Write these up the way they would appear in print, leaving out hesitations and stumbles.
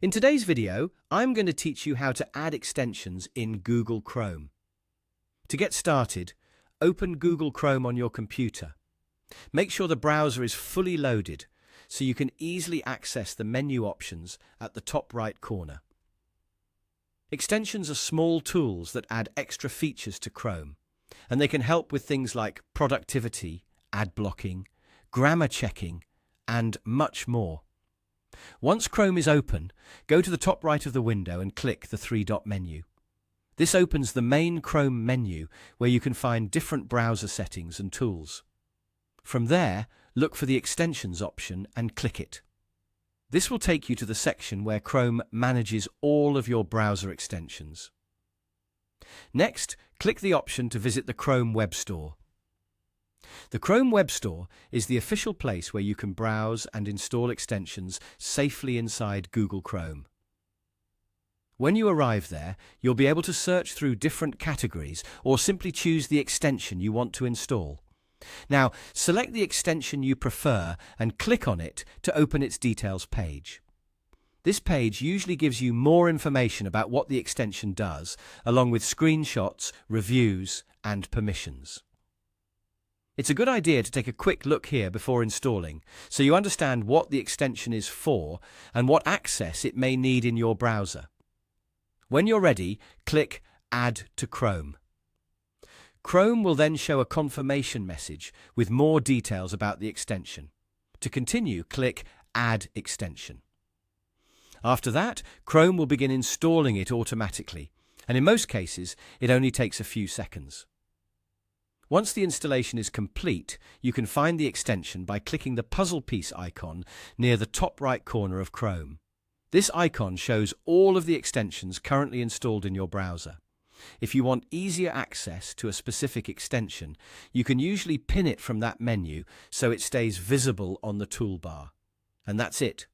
In today's video, I'm going to teach you how to add extensions in Google Chrome. To get started, open Google Chrome on your computer. Make sure the browser is fully loaded so you can easily access the menu options at the top right corner. Extensions are small tools that add extra features to Chrome, and they can help with things like productivity, ad blocking, grammar checking, and much more. Once Chrome is open, go to the top right of the window and click the three-dot menu. This opens the main Chrome menu where you can find different browser settings and tools. From there, look for the Extensions option and click it. This will take you to the section where Chrome manages all of your browser extensions. Next, click the option to visit the Chrome Web Store. The Chrome Web Store is the official place where you can browse and install extensions safely inside Google Chrome. When you arrive there, you'll be able to search through different categories or simply choose the extension you want to install. Now, select the extension you prefer and click on it to open its details page. This page usually gives you more information about what the extension does, along with screenshots, reviews, and permissions. It's a good idea to take a quick look here before installing, so you understand what the extension is for and what access it may need in your browser. When you're ready, click Add to Chrome. Chrome will then show a confirmation message with more details about the extension. To continue, click Add Extension. After that, Chrome will begin installing it automatically, and in most cases, it only takes a few seconds. Once the installation is complete, you can find the extension by clicking the puzzle piece icon near the top right corner of Chrome. This icon shows all of the extensions currently installed in your browser. If you want easier access to a specific extension, you can usually pin it from that menu so it stays visible on the toolbar. And that's it.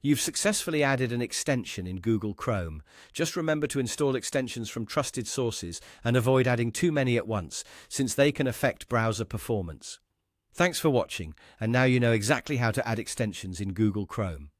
You've successfully added an extension in Google Chrome. Just remember to install extensions from trusted sources and avoid adding too many at once, since they can affect browser performance. Thanks for watching, and now you know exactly how to add extensions in Google Chrome.